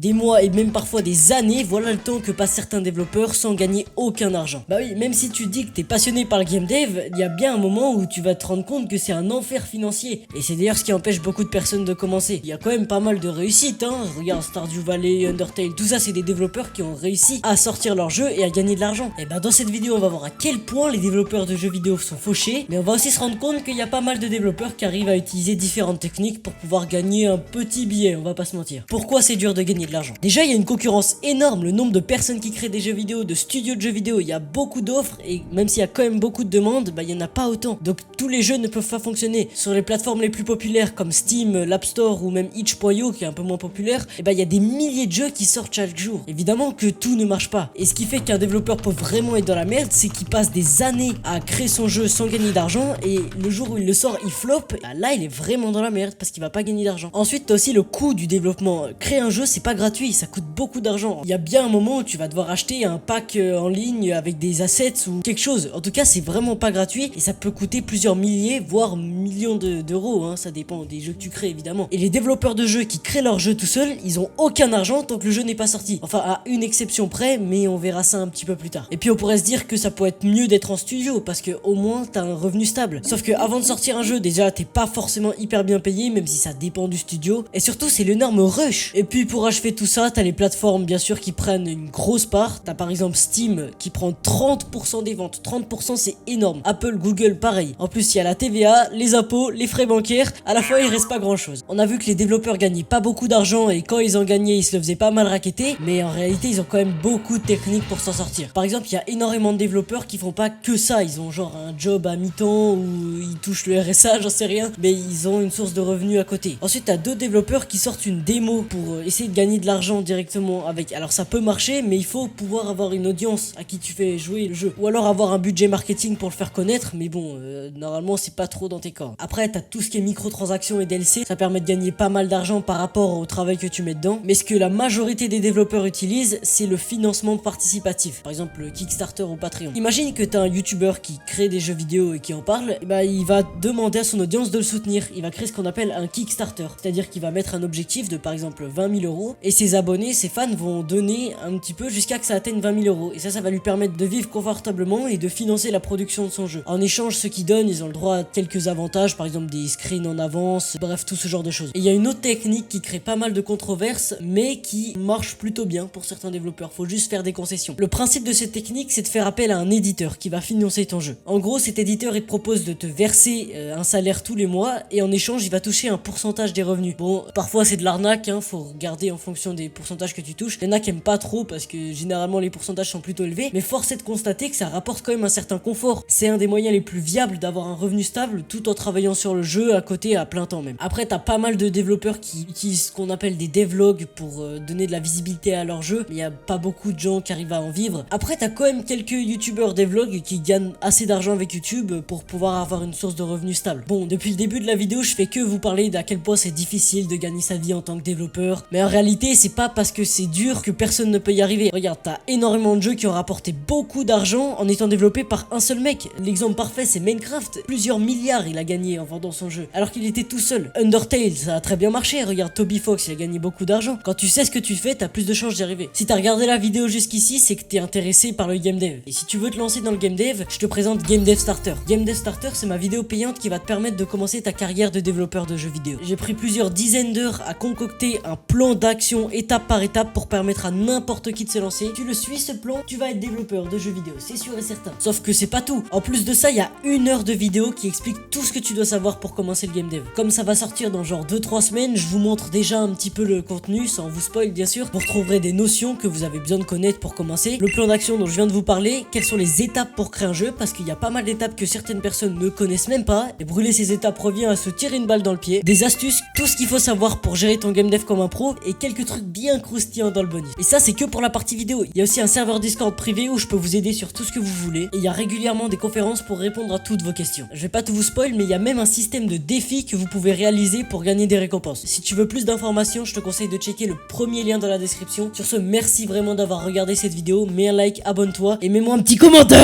des mois et même parfois des années, voilà le temps que passent certains développeurs sans gagner aucun argent. Bah oui, même si tu dis que t'es passionné par le game dev, il y a bien un moment où tu vas te rendre compte que c'est un enfer financier. Et c'est d'ailleurs ce qui empêche beaucoup de personnes de commencer. Il y a quand même pas mal de réussites, hein. Regarde Stardew Valley, Undertale, tout ça c'est des développeurs qui ont réussi à sortir leur jeu et à gagner de l'argent. Et bah dans cette vidéo on va voir à quel point les développeurs de jeux vidéo sont fauchés, mais on va aussi se rendre compte qu'il y a pas mal de développeurs qui arrivent à utiliser différentes techniques pour pouvoir gagner un petit billet, on va pas se mentir. Pourquoi c'est dur de gagner de l'argent? Déjà il y a une concurrence énorme, le nombre de personnes qui créent des jeux vidéo, de studios de jeux vidéo, il y a beaucoup d'offres et même s'il y a quand même beaucoup de demandes, bah il y en a pas autant. Donc tous les jeux ne peuvent pas fonctionner. Sur les plateformes les plus populaires comme Steam, l'App Store ou même itch.io qui est un peu moins populaire, et bah il y a des milliers de jeux qui sortent chaque jour. Évidemment que tout ne marche pas. Et ce qui fait qu'un développeur peut vraiment être dans la merde, c'est qu'il passe des années à créer son jeu sans gagner d'argent et le jour où il le sort, il flop. Bah là, il est vraiment dans la merde parce qu'il va pas gagner d'argent. Ensuite, t'as aussi le coût du développement. Créer un jeu, c'est pas gratuit, ça coûte beaucoup d'argent. Il y a bien un moment où tu vas devoir acheter un pack en ligne avec des assets ou quelque chose. En tout cas, c'est vraiment pas gratuit et ça peut coûter plusieurs milliers, voire millions d'euros, hein. Ça dépend des jeux que tu crées évidemment. Et les développeurs de jeux qui créent leur jeu tout seuls, ils ont aucun argent tant que le jeu n'est pas sorti. Enfin, à une exception près, mais on verra ça un petit peu plus tard. Et puis on pourrait se dire que ça pourrait être mieux d'être en studio parce que au moins t'as un revenu stable. Sauf que avant de sortir un jeu, déjà t'es pas forcément hyper bien payé, même si ça dépend du studio. Et surtout c'est l'énorme rush. Et puis pour achever tout ça, t'as les plateformes bien sûr qui prennent une grosse part. T'as par exemple Steam qui prend 30% des ventes. 30% c'est énorme. Apple, Google pareil. En plus il y a la TVA, les impôts, les frais bancaires. À la fois il reste pas grand chose. On a vu que les développeurs gagnaient pas beaucoup d'argent et quand ils en gagnaient ils se le faisaient pas mal raqueter. Mais en réalité ils ont quand même beaucoup de techniques pour s'en sortir. Par exemple il y a énormément de développeurs qui font pas que ça. Ils ont genre un job à mi-temps où ils touchent le RSA, j'en sais rien. Mais ils ont une source de revenus à côté. Ensuite t'as d'autres développeurs qui sortent une démo pour essayer de gagner de l'argent directement avec. Alors ça peut marcher mais il faut pouvoir avoir une audience à qui tu fais jouer le jeu. Ou alors avoir un budget marketing pour le faire connaître. Mais bon normalement c'est pas trop dans tes corps. Après t'as tout ce qui est microtransactions et DLC. Ça permet de gagner pas mal d'argent par rapport au travail que tu mets dedans. Mais ce que la majorité des développeurs utilisent, c'est le financement participatif. Par exemple le Kickstarter ou Patreon. Imagine que t'as un YouTuber qui crée des jeux vidéo et qui en parle, et bah il va demander à son audience de le soutenir. Il va créer ce qu'on appelle un Kickstarter. C'est-à-dire qu'il va mettre un objectif de par exemple 20 000 euros et ses abonnés, ses fans vont donner un petit peu jusqu'à que ça atteigne 20 000 euros. Et ça va lui permettre de vivre confortablement et de financer la production de son jeu. En échange, ceux qui donnent, ils ont le droit à quelques avantages, par exemple des screens en avance, bref, tout ce genre de choses. Et il y a une autre technique qui crée pas mal de controverses, mais qui marche plutôt bien pour certains développeurs. Faut juste faire des concessions. Le principe de cette technique, c'est de faire appel à un éditeur qui va financer ton jeu. En gros, cet éditeur, il te propose de te verser un salaire tous les mois et en échange, il va toucher un pourcentage des revenus. Bon, parfois c'est de l'arnaque, hein, faut regarder en fonction des pourcentages que tu touches. Il y en a qui aiment pas trop parce que généralement les pourcentages sont plutôt élevés, mais force est de constater que ça rapporte quand même un certain confort. C'est un des moyens les plus viables d'avoir un revenu stable tout en travaillant sur le jeu à côté à plein temps même. Après, t'as pas mal de développeurs qui utilisent ce qu'on appelle des devlogs pour donner de la visibilité à leur jeu, mais il y a pas beaucoup de gens qui arrivent à en vivre. Après, t'as quand même quelques youtubeurs devlogs qui gagnent assez d'argent avec YouTube pour pouvoir avoir une source de revenus stable. Bon, depuis le début de la vidéo, je fais que vous parler d'à quel point c'est difficile de gagner sa vie en tant que développeur, mais en réalité, c'est pas parce que c'est dur que personne ne peut y arriver. Regarde, t'as énormément de jeux qui ont rapporté beaucoup d'argent en étant développés par un seul mec. L'exemple parfait, c'est Minecraft. Plusieurs milliards il a gagné en vendant son jeu, alors qu'il était tout seul. Undertale, ça a très bien marché. Regarde Toby Fox, il a gagné beaucoup d'argent. Quand tu sais ce que tu fais, t'as plus de chances d'y arriver. Si t'as regardé la vidéo jusqu'ici, c'est que t'es intéressé par le game dev. Et si tu veux te lancer dans le game dev, je te présente Game Dev Starter. Game Dev Starter, c'est ma vidéo payante qui va te permettre de commencer ta carrière de développeur de jeux vidéo. J'ai pris plusieurs dizaines d'heures à concocter un plan d'action étape par étape pour permettre à n'importe qui de se lancer. Tu le suis ce plan, tu vas être développeur de jeux vidéo, c'est sûr et certain. Sauf que c'est pas tout. En plus de ça, il y a 1 heure de vidéo qui explique tout ce que tu dois savoir pour commencer le game dev. Comme ça va sortir dans genre 2-3 semaines, je vous montre déjà un petit peu le contenu, sans vous spoil bien sûr. Vous retrouverez des notions que vous avez besoin de connaître pour commencer, le plan d'action dont je viens de vous parler, quelles sont les étapes pour créer un jeu, parce qu'il y a pas mal d'étapes que certaines personnes ne connaissent même pas, et brûler ces étapes revient à se tirer une balle dans le pied, des astuces, tout ce qu'il faut savoir pour gérer ton game dev comme un pro, et quelques trucs bien croustillants dans le bonus. Et ça c'est que pour la partie vidéo. Il y a aussi un serveur Discord privé où je peux vous aider sur tout ce que vous voulez, et il y a régulièrement des conférences pour répondre à toutes vos questions. Je vais pas tout vous spoil, mais il y a même un système de défis que vous pouvez réaliser pour gagner des récompenses. Si tu veux plus d'informations, je te conseille de checker le premier lien dans la description. Sur ce, merci vraiment d'avoir regardé cette vidéo, mets un like, abonne-toi et mets-moi un petit commentaire.